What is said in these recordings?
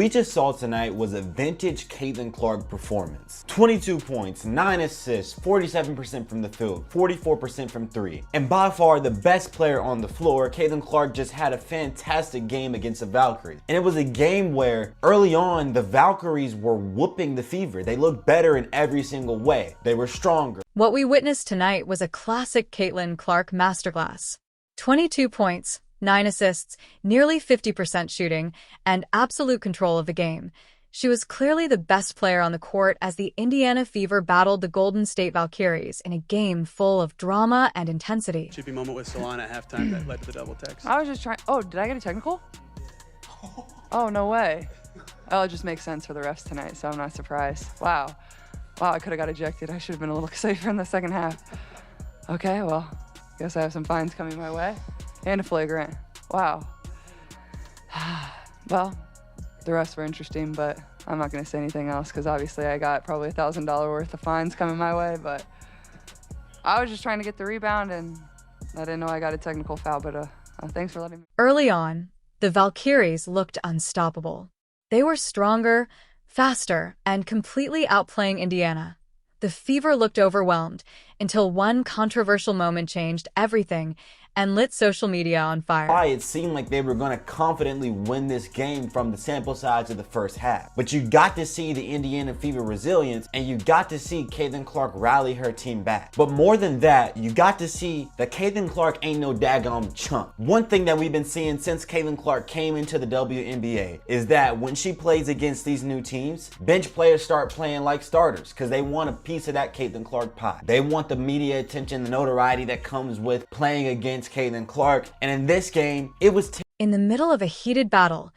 We just saw tonight was a vintage Caitlin Clark performance. 22 points, 9 assists, 47% from the field, 44% from 3. And by far the best player on the floor, Caitlin Clark just had a fantastic game against the Valkyries. And it was a game where early on the Valkyries were whooping the Fever. They looked better in every single way. They were stronger. What we witnessed tonight was a classic Caitlin Clark masterclass. 22 points, 9 assists, nearly 50% shooting, and absolute control of the game. She was clearly the best player on the court as the Indiana Fever battled the Golden State Valkyries in a game full of drama and intensity. Chippy moment with Salaun at halftime that led to the double text. I was just trying. Oh, did I get a technical? Oh, no way. Oh, it just makes sense for the refs tonight, so I'm not surprised. Wow. Wow, I could have got ejected. I should have been a little safer in the second half. Okay, well, guess I have some fines coming my way. And a flagrant. Wow. Well, the refs were interesting, but I'm not going to say anything else because obviously I got probably $1,000 worth of fines coming my way, but I was just trying to get the rebound and I didn't know I got a technical foul, but thanks for letting me. Early on, the Valkyries looked unstoppable. They were stronger, faster, and completely outplaying Indiana. The Fever looked overwhelmed until one controversial moment changed everything and lit social media on fire. It seemed like they were going to confidently win this game from the sample size of the first half. But you got to see the Indiana Fever resilience, and you got to see Caitlin Clark rally her team back. But more than that, you got to see that Caitlin Clark ain't no daggone chump. One thing that we've been seeing since Caitlin Clark came into the WNBA is that when she plays against these new teams, bench players start playing like starters because they want a piece of that Caitlin Clark pie. They want the media attention, the notoriety that comes with playing against Caitlin Clark, and in this game, it was in the middle of a heated battle,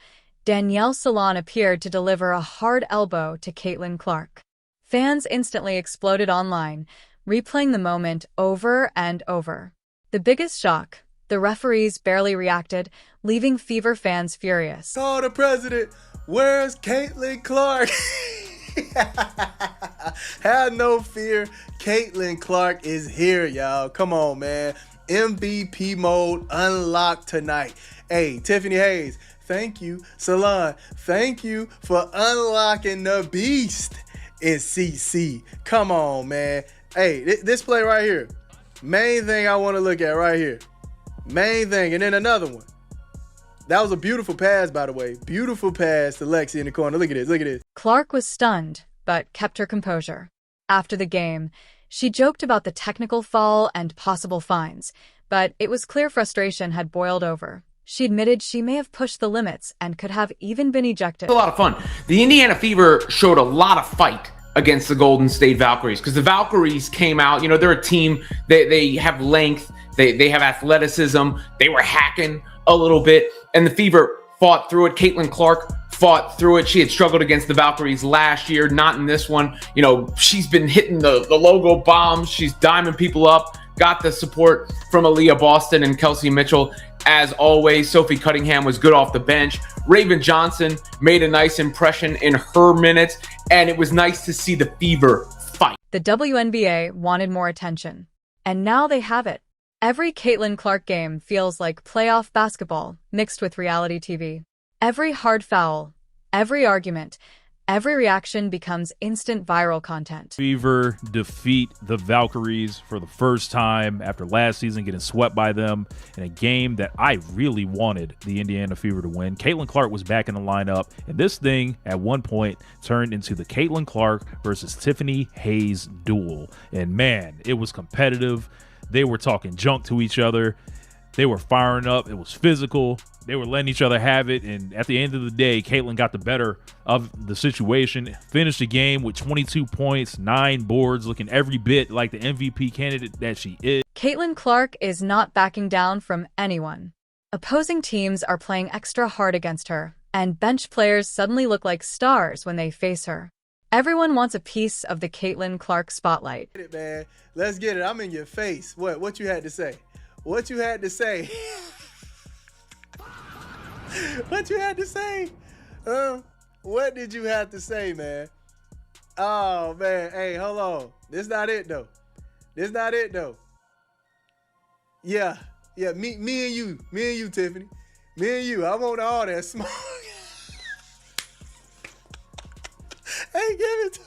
Janielle Salaün appeared to deliver a hard elbow to Caitlin Clark. Fans instantly exploded online, replaying the moment over and over. The biggest shock, the referees barely reacted, leaving Fever fans furious. Call the president, where's Caitlin Clark? Have no fear, Caitlin Clark is here, y'all. Come on, man. MVP mode unlocked tonight. Hey, Tiffany Hayes, thank you. Salaun, thank you for unlocking the beast in CC. Come on, man. Hey, this play right here. Main thing I want to look at right here. Main thing. And then another one. That was a beautiful pass, by the way. Beautiful pass to Lexi in the corner. Look at this. Look at this. Clark was stunned, but kept her composure. After the game, she joked about the technical foul and possible fines, but it was clear frustration had boiled over. She admitted she may have pushed the limits and could have even been ejected. A lot of fun. The Indiana Fever showed a lot of fight against the Golden State Valkyries because the Valkyries came out, they're a team, they have length, they have athleticism, they were hacking a little bit, and the Fever fought through it. Caitlin Clark fought through it. She had struggled against the Valkyries last year, not in this one. She's been hitting the logo bombs. She's diming people up. Got the support from Aaliyah Boston and Kelsey Mitchell. As always, Sophie Cunningham was good off the bench. Raven Johnson made a nice impression in her minutes, and it was nice to see the Fever fight. The WNBA wanted more attention, and now they have it. Every Caitlin Clark game feels like playoff basketball mixed with reality TV. Every hard foul, every argument, every reaction becomes instant viral content. Fever defeat the Valkyries for the first time after last season getting swept by them in a game that I really wanted the Indiana Fever to win. Caitlin Clark was back in the lineup, and this thing at one point turned into the Caitlin Clark versus Tiffany Hayes duel. And man, it was competitive. They were talking junk to each other. They were firing up. It was physical. They were letting each other have it. And at the end of the day, Caitlin got the better of the situation, finished the game with 22 points, 9 boards, looking every bit like the MVP candidate that she is. Caitlin Clark is not backing down from anyone. Opposing teams are playing extra hard against her, and bench players suddenly look like stars when they face her. Everyone wants a piece of the Caitlin Clark spotlight. Get it, man. Let's get it. I'm in your face. What you had to say? What you had to say? What you had to say? What did you have to say, man? Oh, man. Hey, hold on. This not it, though. This not it, though. Yeah. Me and you. Me and you, Tiffany. Me and you. I want all that smoke. Hey, give it to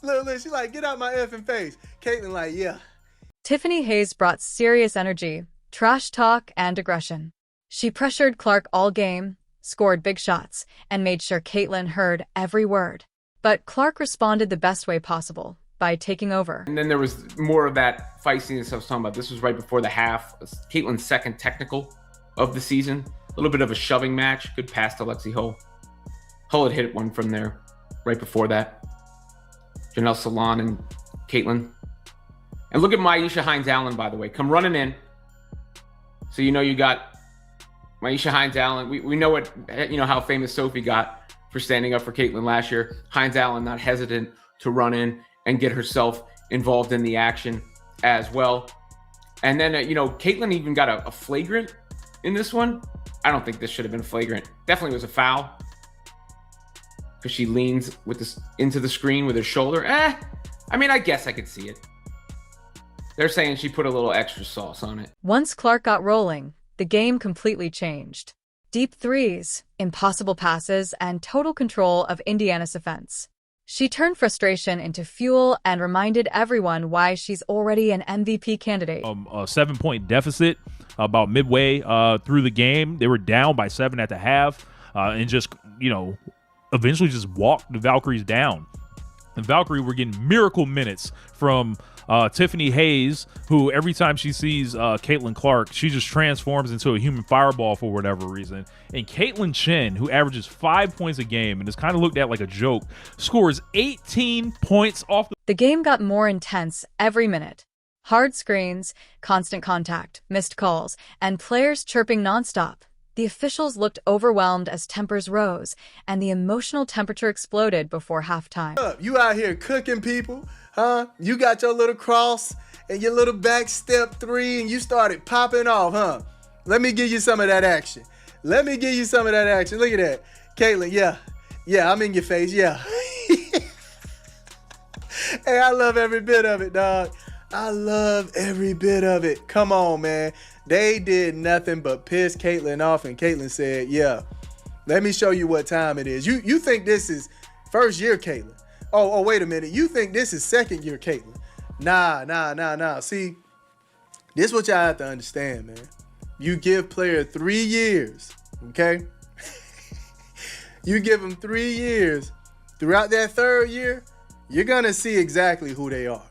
Look, she's like, get out my effing face. Caitlin like, yeah. Tiffany Hayes brought serious energy, trash talk, and aggression. She pressured Clark all game, scored big shots, and made sure Caitlin heard every word. But Clark responded the best way possible, by taking over. And then there was more of that feistiness I was talking about. This was right before the half. Caitlin's second technical of the season. A little bit of a shoving match. Good pass to Lexi Hull. Hull had hit one from there right before that. Janielle Salaün and Caitlin. And look at Myisha Hines-Allen, by the way. Come running in. So you know you got Myisha Hines-Allen. We know what, how famous Sophie got for standing up for Caitlin last year. Hines-Allen not hesitant to run in and get herself involved in the action as well. And then, Caitlin even got a flagrant in this one. I don't think this should have been flagrant. Definitely was a foul because she leans with this into the screen with her shoulder. I guess I could see it. They're saying she put a little extra sauce on it. Once Clark got rolling, the game completely changed. Deep threes, impossible passes, and total control of Indiana's offense. She turned frustration into fuel and reminded everyone why she's already an MVP candidate. A 7-point deficit about midway through the game. They were down by 7 at the half and just, eventually just walked the Valkyries down. The Valkyrie were getting miracle minutes from Tiffany Hayes, who every time she sees Caitlin Clark, she just transforms into a human fireball for whatever reason. And Caitlin Chen, who averages 5 points a game and is kind of looked at like a joke, scores 18 points off. The game got more intense every minute. Hard screens, constant contact, missed calls, and players chirping nonstop. The officials looked overwhelmed as tempers rose, and the emotional temperature exploded before halftime. You out here cooking people, huh? You got your little cross and your little back step 3, and you started popping off, huh? Let me give you some of that action. Look at that. Caitlin, yeah, I'm in your face, yeah. Hey, I love every bit of it, dog. I love every bit of it. Come on, man. They did nothing but piss Caitlin off, and Caitlin said, yeah, let me show you what time it is. You think this is first year Caitlin. Oh, wait a minute. You think this is second year Caitlin. Nah. See, this is what y'all have to understand, man. You give player 3 years, okay? You give them 3 years. Throughout that third year, you're going to see exactly who they are.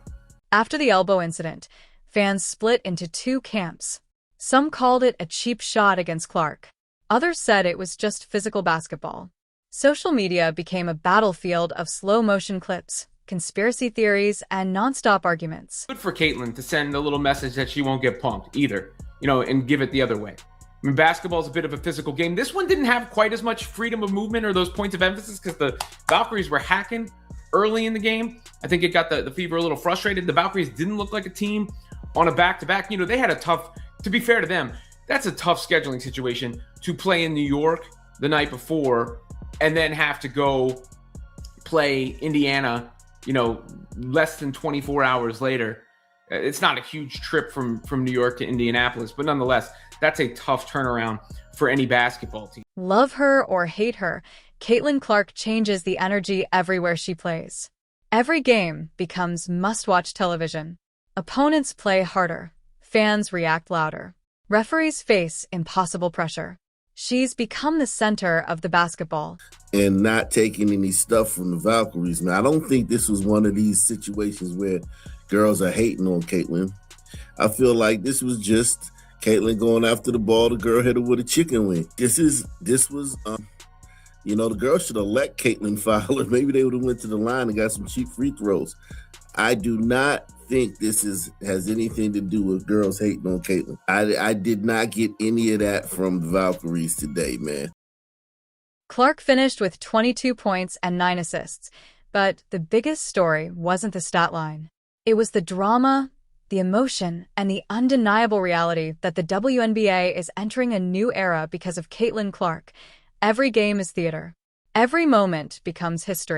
After the elbow incident, fans split into 2 camps. Some called it a cheap shot against Clark. Others said it was just physical basketball. Social media became a battlefield of slow-motion clips, conspiracy theories, and nonstop arguments. Good for Caitlin to send a little message that she won't get punked either, and give it the other way. I mean, basketball is a bit of a physical game. This one didn't have quite as much freedom of movement or those points of emphasis because the Valkyries were hacking early in the game. I think it got the Fever a little frustrated. The Valkyries didn't look like a team on a back-to-back. They had a tough, to be fair to them, that's a tough scheduling situation to play in New York the night before and then have to go play Indiana, less than 24 hours later. It's not a huge trip from New York to Indianapolis, but nonetheless, that's a tough turnaround for any basketball team. Love her or hate her, Caitlin Clark changes the energy everywhere she plays. Every game becomes must-watch television. Opponents play harder. Fans react louder. Referees face impossible pressure. She's become the center of the basketball. And not taking any stuff from the Valkyries, man. I don't think this was one of these situations where girls are hating on Caitlin. I feel like this was just Caitlin going after the ball. The girl hit her with a chicken wing. The girl should have let Caitlin foul her. Maybe they would have went to the line and got some cheap free throws. I do not think this has anything to do with girls hating on Caitlin. I did not get any of that from the Valkyries today, man. Clark finished with 22 points and 9 assists, but the biggest story wasn't the stat line. It was the drama, the emotion, and the undeniable reality that the WNBA is entering a new era because of Caitlin Clark. Every game is theater. Every moment becomes history.